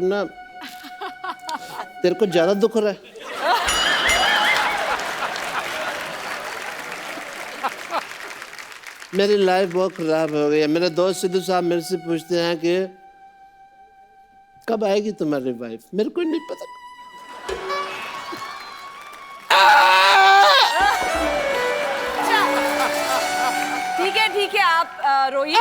ना तेरे को ज्यादा दुख हो रहा है? मेरी लाइफ बहुत खराब हो गई है। मेरे दोस्त सिद्धू साहब मेरे से पूछते हैं कि कब आएगी तुम्हारी वाइफ? मेरे को नहीं पता। ठीक है आप रोइए।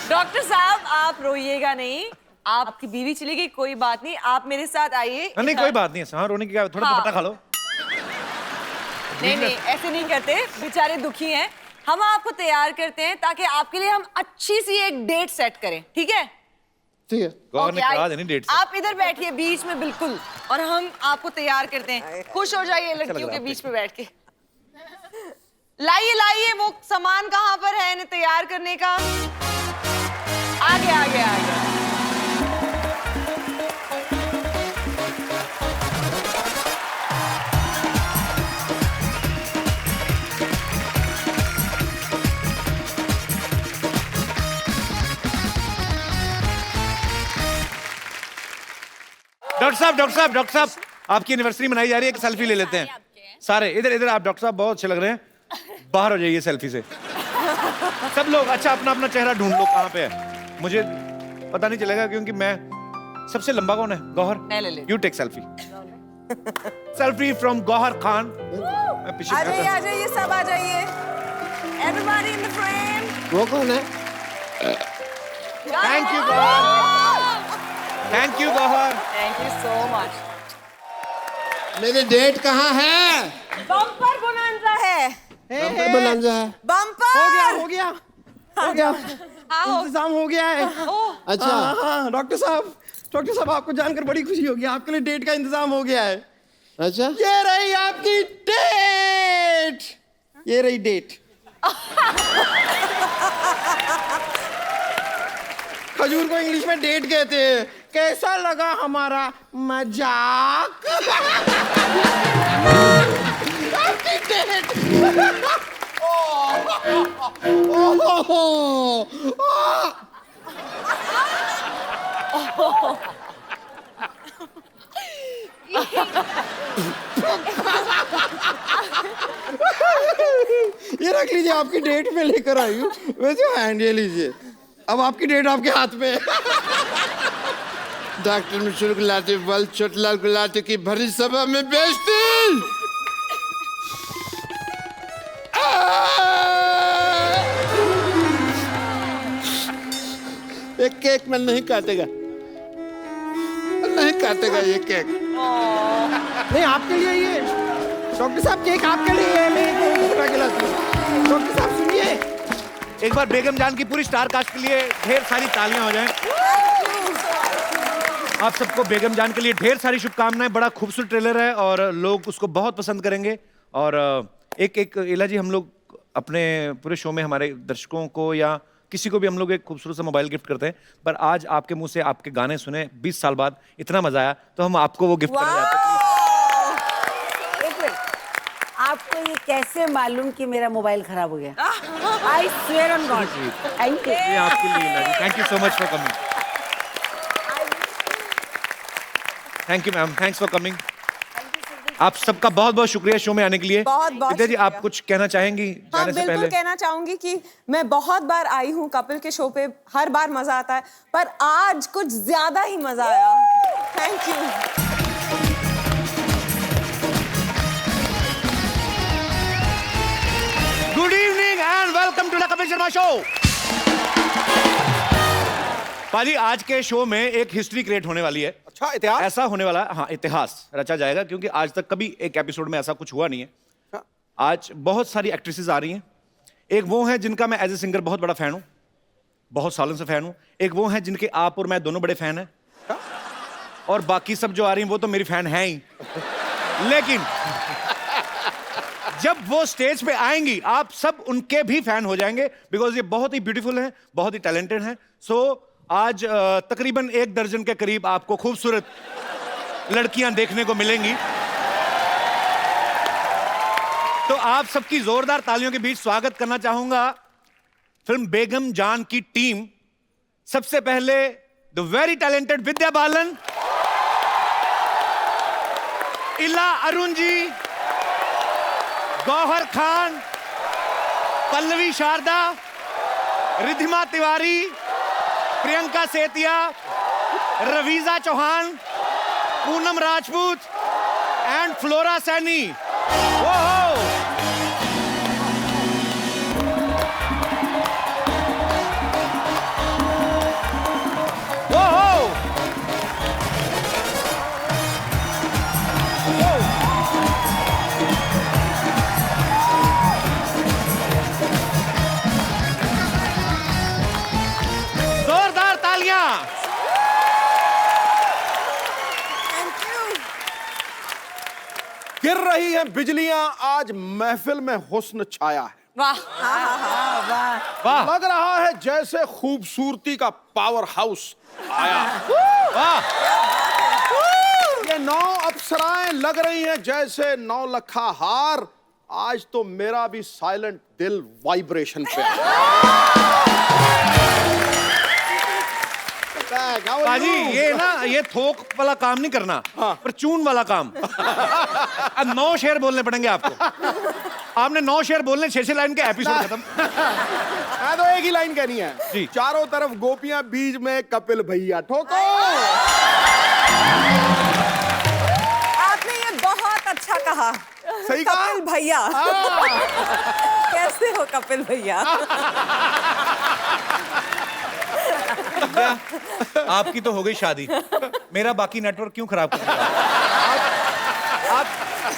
डॉक्टर साहब आप रोइएगा नहीं, आपकी बीवी चली गई, कोई बात नहीं, आप मेरे साथ आइए। नहीं कोई बात नहीं है, हाँ रोने की क्या, थोड़ा दुपट्टा खा लो। नहीं ऐसे नहीं करते, बेचारे दुखी हैं। हम आपको तैयार करते हैं ताकि आपके लिए हम अच्छी सी एक डेट सेट करें, ठीक है? ठीक है। गौर ने कहा देनी डेट से। आप इधर बैठिए बीच में बिल्कुल, और हम आपको तैयार करते हैं। खुश हो जाइए लड़कियों के बीच में बैठ के। लाइए वो सामान कहाँ पर है इन्हें तैयार करने का? आगे। डॉक्टर साहब आपकी एनिवर्सरी मनाई जा रही है, एक सेल्फी ले लेते हैं सारे। इधर आप डॉक्टर साहब बहुत अच्छे लग रहे हैं, बाहर हो जाइए सेल्फी से सब लोग। अच्छा अपना अपना चेहरा ढूंढ लो कहाँ पे है, मुझे पता नहीं चलेगा क्योंकि मैं सबसे लंबा कौन है? Gauhar, you take selfie. Selfie from Gauhar Khan. मैं पीछे आ जाइए सब आ जाइए। Everybody in the frame. वो कौन है? Thank you Gauhar, thank you Gauhar, thank you so much. मेरी डेट कहाँ है? बम्पर बोनांजा है। बम्पर बोनांजा है। बम्पर हो गया इंतजाम हो गया है। अच्छा हाँ डॉक्टर साहब आपको जानकर बड़ी खुशी होगी, आपके लिए डेट का इंतजाम हो गया है। अच्छा ये रही आपकी डेट, ये रही डेट। खजूर को इंग्लिश में डेट कहते हैं। कैसा लगा हमारा मजाक? आपकी डेट। ये रख लीजिए, आपकी डेट में लेकर आई हूँ। वैसे हैंड ये लीजिए, अब आपकी डेट आपके हाथ में है। डॉक्टर मिश्र गुलाटी बल छोटलाल गुलाटी की भरी सभा में बेइज्जती। ये केक में नहीं काटेगा ये केक। नहीं आपके लिए ये डॉक्टर साहब, केक आपके लिए है। मैं बना के लाती हूँ। डॉक्टर साहब सुनिए, एक बार बेगम जान की पूरी स्टार कास्ट के लिए ढेर सारी तालियां हो जाएं। आप सबको बेगम जान के लिए ढेर सारी शुभकामनाएं। बड़ा खूबसूरत ट्रेलर है और लोग उसको बहुत पसंद करेंगे। और एक इला जी, हम लोग अपने पूरे शो में हमारे दर्शकों को या किसी को भी हम लोग एक खूबसूरत सा मोबाइल गिफ्ट करते हैं, पर आज आपके मुंह से आपके गाने सुने 20 साल बाद, इतना मजा आया तो हम आपको वो गिफ्ट करने जाते हैं। आपको ये कैसे मालूम कि मेरा मोबाइल खराब हो गया? I swear on God. Thank you. ये आपके लिए, thank you so much for coming. Thank you ma'am, thanks for coming. आप सबका बहुत बहुत शुक्रिया शो में आने के लिए। बहुत विद्या जी, आप कुछ कहना चाहेंगी हाँ, जाने से बिल्कुल पहले? कहना चाहूंगी कि मैं बहुत बार आई हूँ कपिल के शो पे, हर बार मजा आता है, पर आज कुछ ज्यादा ही मजा आया। Thank you. Good evening and welcome to the Kapil Sharma show. पाजी, आज के शो में एक हिस्ट्री क्रिएट होने वाली है। अच्छा, इतिहास ऐसा होने वाला है, हाँ इतिहास रचा जाएगा, क्योंकि आज तक कभी एक एपिसोड में ऐसा कुछ हुआ नहीं है। आज बहुत सारी एक्ट्रेसेस आ रही हैं। एक वो हैं जिनका मैं एज ए सिंगर बहुत बड़ा फैन हूं, बहुत सालों से फैन हूं। एक वो हैं जिनके आप और मैं दोनों बड़े फैन हैं। और बाकी सब जो आ रही हैं वो तो मेरी फैन हैं ही। लेकिन जब वो स्टेज पे आएंगी आप सब उनके भी फैन हो जाएंगे, बिकॉज ये बहुत ही ब्यूटीफुल हैं, बहुत ही टैलेंटेड हैं। सो आज तकरीबन 1 दर्जन के करीब आपको खूबसूरत लड़कियां देखने को मिलेंगी। तो आप सबकी जोरदार तालियों के बीच स्वागत करना चाहूंगा फिल्म बेगम जान की टीम। सबसे पहले the very talented Vidya Balan, इला अरुण जी, गौहर खान, पल्लवी शारदा, रिधिमा तिवारी, प्रियंका सेतिया, रवीजा चौहान, पूनम राजपूत एंड फ्लोरा सैनी। जोरदार तालियां। गिर रही हैं बिजलियां, आज महफिल में हुस्न छाया है। वाह वाह लग रहा है जैसे खूबसूरती का पावर हाउस आया। वाह। ये 9 अप्सराएं लग रही हैं जैसे 9 लखा हार। आज तो मेरा भी साइलेंट दिल वाइब्रेशन पे बाजी ये ना, ये थोक वाला काम नहीं करना, पर चून वाला काम। अब 9 शेर बोलने पड़ेंगे आपको। आपने 9 शेर बोलने, 6 लाइन के एपिसोड खत्म। मैं तो एक ही लाइन कहनी है जी। चारों तरफ गोपियां, बीच में कपिल भैया। ठोको। आपने ये बहुत अच्छा कहा। सही कहा? कपिल भैया। कैसे हो कपिल भैया? आपकी तो हो गई शादी, मेरा बाकी नेटवर्क क्यों खराब कर दिया? आप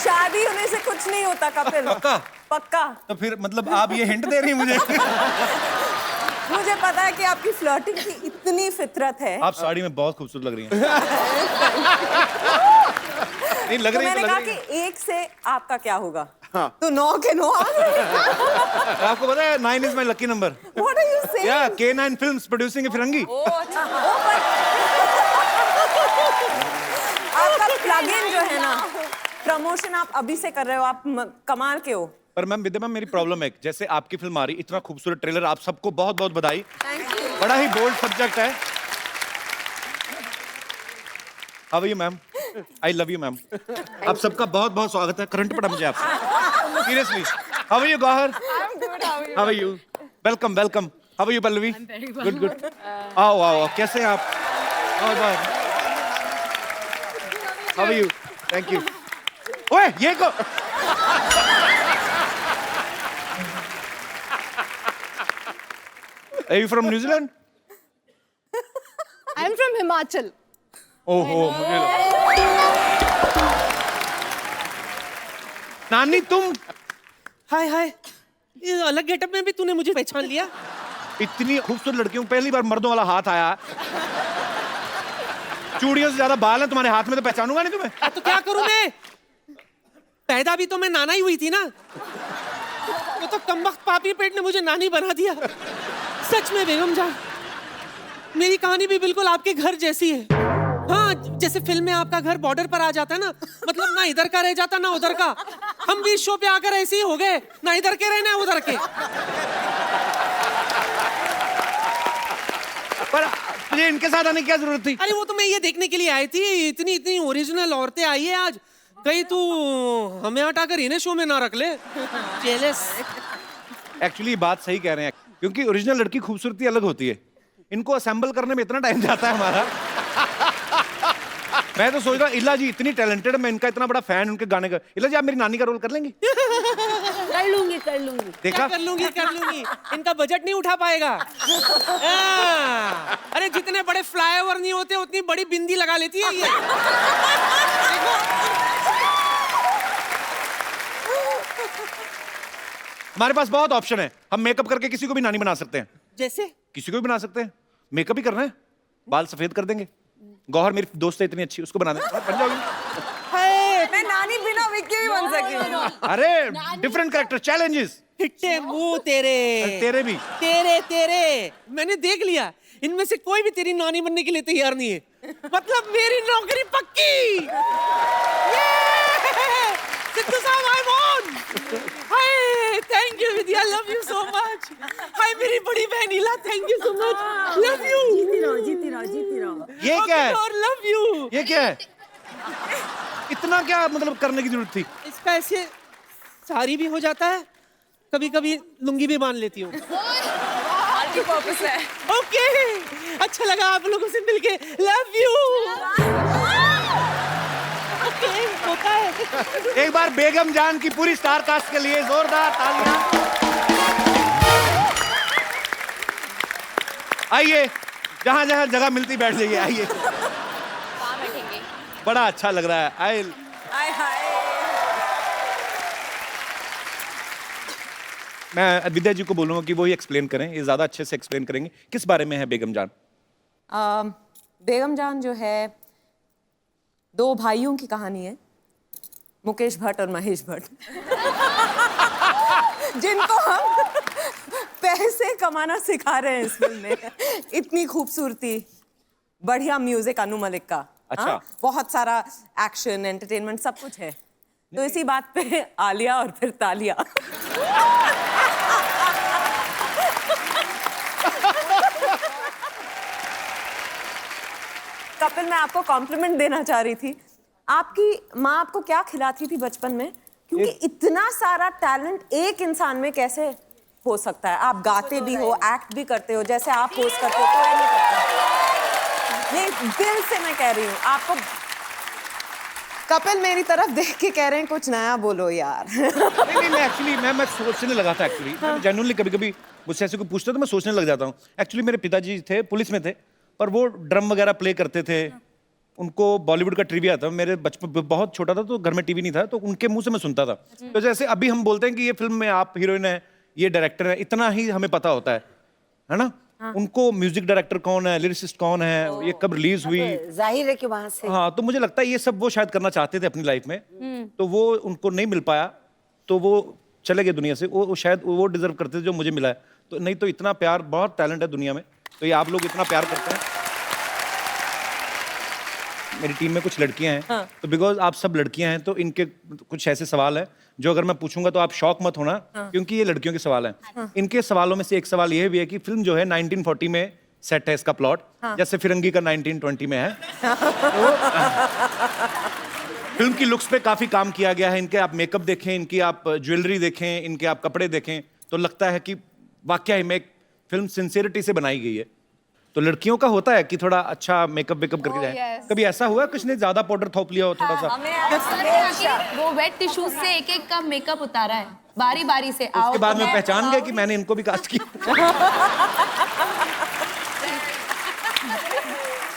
शादी होने से कुछ नहीं होता कपिल। पक्का? पक्का। तो फिर मतलब आप ये हिंट दे रही हैं मुझे? मुझे पता है कि आपकी फ्लर्टिंग की इतनी फितरत है। आप साड़ी में बहुत खूबसूरत लग रही हैं। नहीं लग तो रही है, मैंने तो कहा लग रही कि 1 से आपका क्या होगा? हाँ। तो 9 के 9 आ गए। है। आपको पता है 9 is my lucky number. What are you saying? या K9 फिल्म्स प्रोड्यूसिंग फिरंगी। आपका प्लग-इन जो है ना, प्रमोशन आप अभी से कर रहे हो, आप कमाल के हो। पर मैम विद्या मैम, मेरी प्रॉब्लम है, जैसे आपकी फिल्म आ रही, इतना खूबसूरत ट्रेलर, आप सबको बहुत बहुत बधाई। Thank you. बड़ा ही बोल्ड सब्जेक्ट है। How are you ma'am? I love you ma'am. आप सबका बहुत बहुत स्वागत है। करंट पड़ा मुझे आपसे, seriously. How are you Gauhar? How are you? Welcome welcome. How are you Pallavi? Good good. आओ आओ, कैसे हैं आप? बहुत बहुत। How are you? Thank you. ओए ये को Are you from New Zealand? I'm from Himachal. ओहो, मुझे नानी तुम हाय हाय, ये अलग गेटअप में भी तूने मुझे पहचान लिया? इतनी खूबसूरत लड़कियों में पहली बार मर्दों वाला हाथ आया। चूड़ियों से ज्यादा बाल हैं तुम्हारे हाथ में, तो पहचानूंगा नहीं तुम्हें। तो क्या करूं मैं? पैदा भी तो मैं नाना ही हुई थी ना। वो तो कमबख्त पापी पेट ने मुझे नानी बना दिया। सच में बेगम जान, मेरी कहानी भी बिल्कुल आपके घर जैसी है। हाँ, जैसे फिल्म में आपका घर बॉर्डर पर आ जाता है ना, मतलब ना इधर का रह जाता ना उधर का। हम भी इस शो पे आकर ऐसे ही हो गए, ना इधर के रहे ना उधर के। पर मुझे इनके साथ आने की क्या जरूरत थी? अरे वो तो मैं ये देखने के लिए आई थी, इतनी इतनी ओरिजिनल औरतें आई है आज। कहीं तू हमें हटाकर इन्हें शो में ना रख ले। जेलस। एक्चुअली बात सही कह रहे हैं, क्योंकि ओरिजिनल लड़की खूबसूरती अलग होती है। इनको असेंबल करने में इतना टाइम जाता है हमारा। मैं तो सोच रहा हूँ इला जी इतनी टैलेंटेड, मैं इनका इतना बड़ा फैन, उनके गाने का। इला जी आप मेरी नानी का रोल कर लेंगी? कर लूंगी कर लूंगी। देखा? कर लूंगी कर लूंगी। इनका बजट नहीं उठा पाएगा। अरे जितने बड़े फ्लाईओवर नहीं होते उतनी बड़ी बिंदी लगा लेती है ये। हमारे पास बहुत ऑप्शन है, हम मेकअप करके किसी को भी नानी बना सकते हैं। जैसे किसी को भी बना सकते हैं, मेकअप ही करना है, बाल सफेद कर देंगे। गौहर मेरी दोस्त है इतनी अच्छी, उसको बना देंगे, बन जाओगी। मैं नानी बिना विग के भी बन सकती हूँ। अरे डिफरेंट कैरेक्टर, चैलेंजेस। हिट्टे मुंह तेरे। तेरे भी। तेरे मैंने देख लिया, इनमें से कोई भी तेरी नानी बनने के लिए तैयार नहीं है। मतलब मेरी नौकरी पक्की। सिद्धू साहब, I'm on। Hi thank you Vidya, love you so much. Hi मेरी बड़ी बहन Ila, thank you so much, love you. जीती रहो, जीती रहो, जीती रहो। ये क्या है? और लव यू। ये क्या है? इतना क्या मतलब करने की जरूरत थी? इसका ऐसे साड़ी भी हो जाता है, कभी कभी लुंगी भी बांध लेती हूँ। मल्टीपर्पस है। ओके, अच्छा लगा आप लोगों से मिलके, लव यू। ओके, होता है। एक बार बेगम जान की पूरी स्टार कास्ट के लिए जोरदार तालियां। आइए, जहां जहां जगह मिलती बैठ जाइए, आइए। कहाँ बैठेंगे? बड़ा अच्छा लग रहा है। हाय हाय। मैं विद्या जी को बोलूंगा कि वो ही एक्सप्लेन करें, ये ज्यादा अच्छे से एक्सप्लेन करेंगे। किस बारे में है बेगम जान? बेगम जान जो है, दो भाइयों की कहानी है, मुकेश भट्ट और महेश भट्ट, जिनको हम पैसे कमाना सिखा रहे हैं इस फिल्म में। इतनी खूबसूरती, बढ़िया म्यूजिक अनु मलिक का। अच्छा। हाँ? बहुत सारा एक्शन, एंटरटेनमेंट, सब कुछ है। तो इसी बात पे आलिया और फिर तालिया। कपिल, मैं आपको कॉम्प्लीमेंट देना चाह रही थी। आपकी माँ आपको क्या खिलाती थी बचपन में? क्योंकि इतना सारा टैलेंट एक इंसान में कैसे हो सकता है? आप गाते भी हो, एक्ट भी करते हो, जैसे आप होस्ट करते हो, कोई नहीं करता। ये दिल से मैं कह रही हूँ आपको। कपिल मेरी तरफ देख के कह रहे हैं कुछ नया बोलो यार। नहीं, मैं एक्चुअली मैं सोचने लगा था एक्चुअली। मैं जेन्युइनली कभी-कभी मुझसे ऐसे कोई पूछता तो मैं सोचने लग जाता हूँ। एक्चुअली मेरे पिताजी थे, पुलिस में थे, पर वो ड्रम वगैरह प्ले करते थे। उनको बॉलीवुड का ट्रिविया था। मेरे बचपन बहुत छोटा था तो घर में टीवी नहीं था, तो उनके मुंह से मैं सुनता था। तो जैसे अभी हम बोलते हैं कि ये फिल्म में आप हीरोइन है, ये डायरेक्टर है, इतना ही हमें पता होता है ना? उनको म्यूजिक डायरेक्टर कौन है, लिरिसिस्ट कौन है, ये कब रिलीज हुई, जाहिर है कि वहां से। हाँ, तो मुझे लगता है ये सब वो शायद करना चाहते थे अपनी लाइफ में, तो वो उनको नहीं मिल पाया, तो वो चले गए दुनिया से। वो शायद वो डिजर्व करते थे जो मुझे मिला है। तो नहीं तो इतना प्यार, बहुत टैलेंट है दुनिया में, तो ये आप लोग इतना प्यार करते हैं। मेरी टीम में कुछ लड़कियां हैं, तो बिकॉज आप सब लड़कियां हैं तो इनके कुछ ऐसे सवाल हैं जो अगर मैं पूछूंगा तो आप शॉक मत होना, क्योंकि ये लड़कियों के सवाल हैं। इनके सवालों में से एक सवाल ये भी है कि फिल्म जो है 1940 में सेट है, इसका प्लॉट जैसे फिरंगी का 1920 में है। तो फिल्म की लुक्स पे काफी काम किया गया है। इनके आप मेकअप देखें, इनकी आप ज्वेलरी देखें, इनके आप कपड़े देखें, तो लगता है कि वाकई में एक फिल्म सिंसियरिटी से बनाई गई है। तो लड़कियों का होता है कि थोड़ा अच्छा मेकअप वेकअप करके जाए। कभी ऐसा हुआ कुछ ने ज्यादा पाउडर थोप लिया हो थोड़ा सा? हमें वो वेट टिश्यूज से एक एक का मेकअप उतारा है, बारी बारी से। उसके बाद में पहचान गए कि मैंने इनको भी कास्ट किया।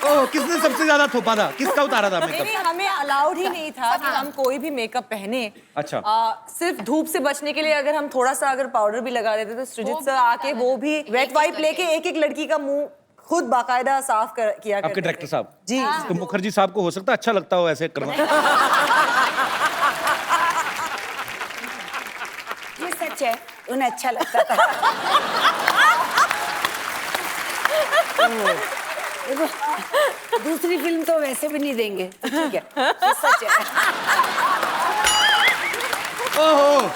ओह, किसने सबसे ज्यादा थोपा था? किसका उतारा था मेकअप? नहीं, हमें अलाउड ही नहीं था कि हम कोई भी मेकअप पहने। अच्छा। सिर्फ धूप से बचने के लिए अगर हम थोड़ा सा अगर पाउडर भी लगा देते तो सृजित सर आके वो भी वेट वाइप लेके एक एक लड़की का मुंह खुद बाकायदा साफ किया आपके डायरेक्टर साहब जी। तो मुखर्जी साहब को हो सकता है अच्छा लगता हो ऐसे करना। ये सच है, उन्हें अच्छा लगता था। दूसरी फिल्म तो वैसे भी नहीं देंगे, तो ठीक है, ये सच है। ओहो,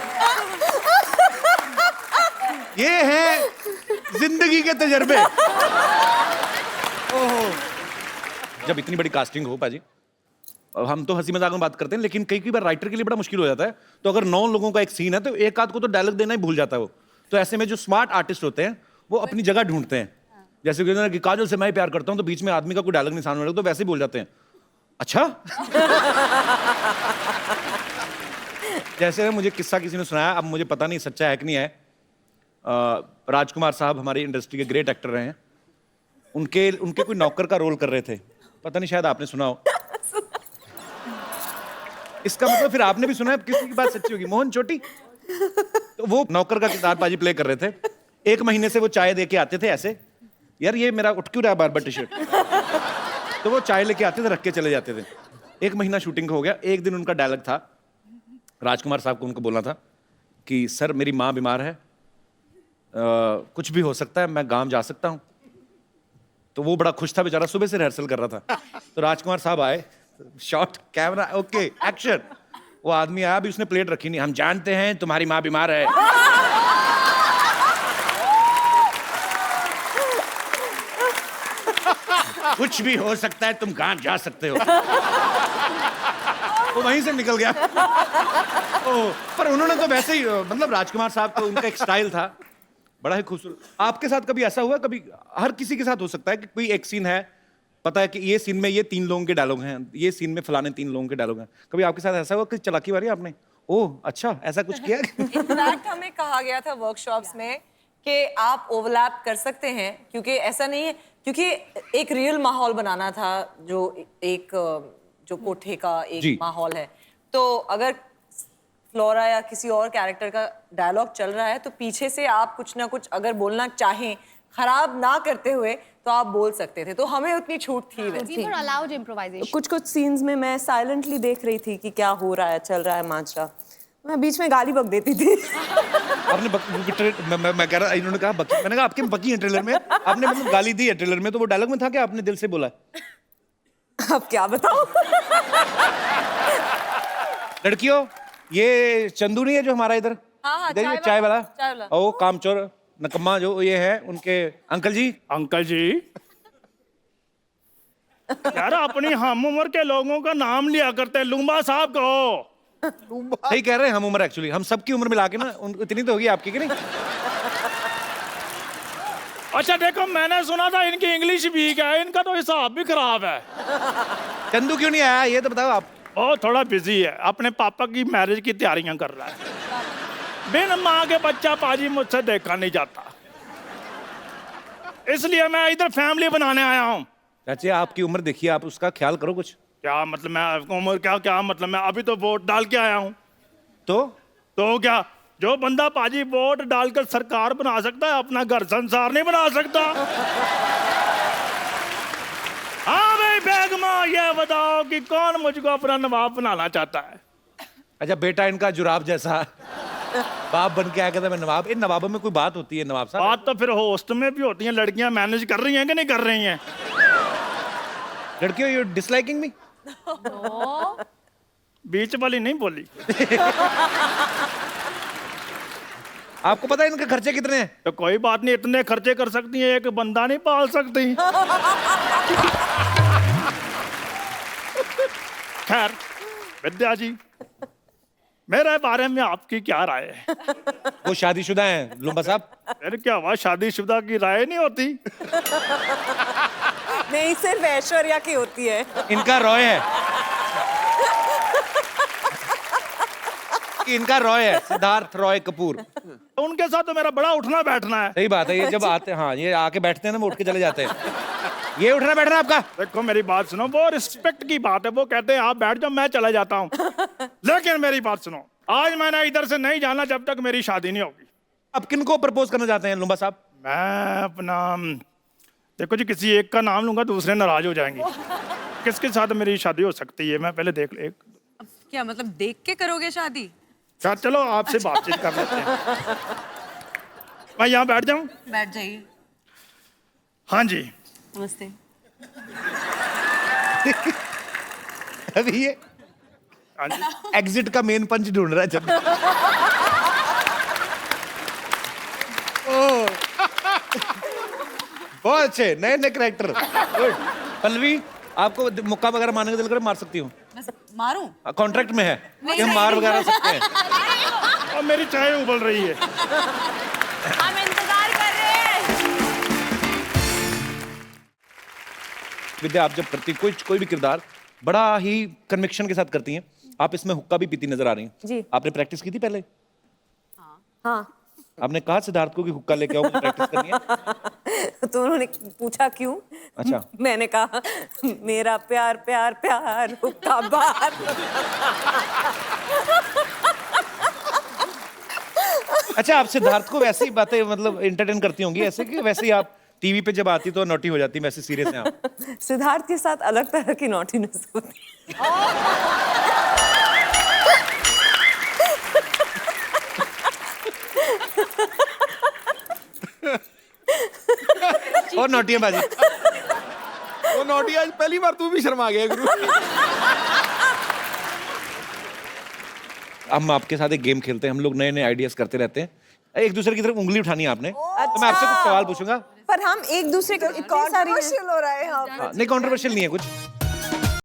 ये है जिंदगी के तजर्बे। ओहो, जब इतनी बड़ी कास्टिंग हो पाजी, हम तो हंसी मजाक में बात करते हैं, लेकिन कई बार राइटर के लिए बड़ा मुश्किल हो जाता है। तो अगर 9 लोगों का एक सीन है तो एक आध को तो डायलॉग देना ही भूल जाता है वो। तो ऐसे में जो स्मार्ट आर्टिस्ट होते हैं वो अपनी जगह ढूंढते हैं। जैसे कि काजल से मैं प्यार करता हूं, तो बीच में आदमी का कोई डायलॉग नहीं सामने तो वैसे ही बोल जाते हैं, अच्छा। जैसे मुझे किस्सा किसी ने सुनाया, अब मुझे पता नहीं सच्चा है कि नहीं है। राजकुमार साहब हमारी इंडस्ट्री के ग्रेट एक्टर रहे हैं। उनके कोई नौकर का रोल कर रहे थे, पता नहीं शायद आपने सुना हो। इसका मतलब फिर आपने भी सुना है, किसी की बात सच्ची होगी। मोहन चोटी, तो वो नौकर का किरदार बाजी प्ले कर रहे थे। 1 महीने से वो चाय दे के आते थे ऐसे, यार ये मेरा उठ क्यों रहा है बार-बार टी शर्ट। तो वो चाय लेके आते थे, रख के चले जाते थे। 1 महीना शूटिंग हो गया। एक दिन उनका डायलॉग था, राजकुमार साहब को उनको बोलना था कि सर मेरी माँ बीमार है, कुछ भी हो सकता है, मैं गांव जा सकता हूँ। तो वो बड़ा खुश था बेचारा, सुबह से रिहर्सल कर रहा था। तो राजकुमार साहब आए, शॉट कैमरा ओके एक्शन। वो आदमी आया, अभी उसने प्लेट रखी नहीं। हम जानते हैं तुम्हारी माँ बीमार है। कुछ भी हो सकता है, तुम कहाँ जा सकते हो। वो वहीं से निकल गया। पर उन्होंने तो वैसे ही, मतलब राजकुमार साहब तो उनका एक स्टाइल था, बड़ा ही खूबसूरत। आपके साथ कभी ऐसा हुआ? कभी हर किसी के साथ हो सकता है कि कोई एक सीन है, पता है कि ये सीन में ये 3 लोगों के डायलॉग हैं, ये सीन में फलाने 3 लोगों के डायलॉग हैं। कभी आपके साथ ऐसा हुआ कि चलाकी मारी आपने? ओह अच्छा, ऐसा कुछ किया? इनफैक्ट हमें कहा गया था वर्कशॉप्स में कि आप ओवरलैप कर सकते हैं, क्योंकि ऐसा नहीं है, क्योंकि एक रियल माहौल बनाना था, जो कोठे का एक माहौल है। तो अगर फ्लोरा या किसी और कैरेक्टर का डायलॉग चल रहा है तो पीछे से आप कुछ ना कुछ अगर बोलना चाहें, खराब ना करते हुए, तो आप बोल सकते थे। तो हमें उतनी छूट थी वैसे। कुछ सीन्स में मैं साइलेंटली देख रही थी कि क्या हो रहा है, चल रहा है माजरा। मैं बीच में गाली बक देती थी। आपने मैं कह रहा, इन्होंने कहा बकी, मैंने कहा आपके बकी है ट्रेलर में, आपने मतलब गाली दी है ट्रेलर में, तो वो डायलॉग में था कि आपने दिल से बोला? अब क्या बताऊं? लड़कियों, ये चंदू नहीं है जो हमारा इधर हाँ, इधर चाय वाला, ओ कामचोर नकम्मा जो ये है, उनके अंकल जी। अंकल जी यार, अपनी हम उम्र के लोगों का नाम लिया करते, लुम्बा साहब कहो। सही कह रहे हैं, हम उम्र एक्चुअली हम सबकी उम्र मिला के ना इतनी तो होगी आपकी, कि नहीं? अच्छा देखो, मैंने सुना था इनकी इंग्लिश वीक है, इनका तो हिसाब भी खराब है। चंदू क्यों नहीं आया ये तो बताओ आप। वो थोड़ा बिजी है, अपने पापा की मैरिज की तैयारियां कर रहा है। बिन माँ के बच्चा पाजी मुझसे देखा नहीं जाता, इसलिए मैं इधर फैमिली बनाने आया हूँ। चाची आपकी उम्र देखिए, आप उसका ख्याल करो कुछ। क्या मतलब? मैं उम्र क्या मतलब? मैं अभी तो वोट डाल के आया हूँ। तो क्या, जो बंदा पाजी वोट डालकर सरकार बना सकता है, अपना घर संसार नहीं बना सकता। हाँ भाई बेगमा, ये बताओ कि कौन मुझको अपना नवाब बनाना चाहता है? अच्छा बेटा इनका जुराब जैसा बाप बन के आया, कहता मैं नवाब। इन नवाबों में कोई बात होती है नवाब साहब? बात तो फिर होस्ट में भी होती है, लड़कियां मैनेज कर रही हैं कि नहीं कर रही हैं? लड़कियों, यू डिसलाइकिंग मी? बीच वाली नहीं बोली। आपको पता है इनके खर्चे कितने हैं? तो कोई बात नहीं, इतने खर्चे कर सकती हैं, एक बंदा नहीं पाल सकती। खैर विद्या जी, मेरे बारे में आपकी क्या राय है? वो शादीशुदा हैं लुम्बा साहब। फिर क्या हुआ, शादीशुदा की राय नहीं होती? नहीं, सिर्फ ऐश्वर्या की होती है। इनका रॉय है, इनका रॉय है, सिद्धार्थ रॉय कपूर। उनके साथ तो मेरा बड़ा उठना बैठना है। सही बात है, ये जब आते, हाँ ये आके बैठते हैं ना, वो उठ के चले जाते हैं। ये उठना बैठना आपका? देखो मेरी बात सुनो, वो रिस्पेक्ट की बात है, वो कहते हैं आप बैठ जाओ, मैं चला जाता हूँ। लेकिन मेरी बात सुनो, आज मैंने इधर से नहीं जाना जब तक मेरी शादी नहीं होगी। अब किनको प्रपोज करना चाहते हैं लुम्बा साहब? मैं अपना, देखो जी, किसी एक का नाम लूंगा दूसरे नाराज हो जाएंगे। किसके साथ मेरी शादी हो सकती है, मैं पहले देख ले। क्या मतलब देख के करोगे शादी? चलो आपसे बातचीत कर लेते हैं। मैं यहाँ बैठ जाऊं? बैठ जाइए। हाँ जी, नमस्ते। अभी ये हाँ जी। एग्जिट का मेन पंच ढूंढ रहा है जब। बहुत अच्छे नए नए कैरेक्टर। पल्लवी, आपको मुक्का वगैरह मारने का दिल करे, मार सकती हूँ? मारूं? कॉन्ट्रैक्ट में है कि हम मार वगैरह सकते हैं। और मेरी चाय उबल रही है। हम इंतजार कर रहे हैं। विद्या, आप जब करती कोई भी किरदार बड़ा ही कन्विक्शन के साथ करती हैं। आप इसमें हुक्का भी पीती नजर आ रही हैं जी। आपने प्रैक्टिस की थी पहले? हाँ। आपने कहा सिद्धार्थ को कि हुक्का लेके आओ, मुझे प्रैक्टिस करनी है। तो उन्होंने पूछा क्यों? अच्छा। मैंने कहा मेरा प्यार प्यार प्यार हुक्का बार। अच्छा, आप सिद्धार्थ को वैसी बातें मतलब एंटरटेन करती होंगी ऐसे, कि वैसे ही आप टीवी पे जब आती तो नॉटी हो जाती, वैसे सीरियस हैं आप? सिद्धार्थ के साथ अलग तरह की नॉटीनेस होती है। और नॉटी है बाजी। वो नोटी, आज पहली बार तू भी शर्मा गया गुरु। हम आपके साथ एक गेम खेलते हैं, हम लोग नए नए आइडियाज करते रहते हैं। एक दूसरे की तरफ उंगली उठानी है आपने, तो मैं आपसे कुछ सवाल पूछूंगा। पर हम एक दूसरे को इतनी सारी कंट्रोवर्शियल हो रहा है यहाँ पे। नहीं, कंट्रोवर्शियल नहीं है कुछ।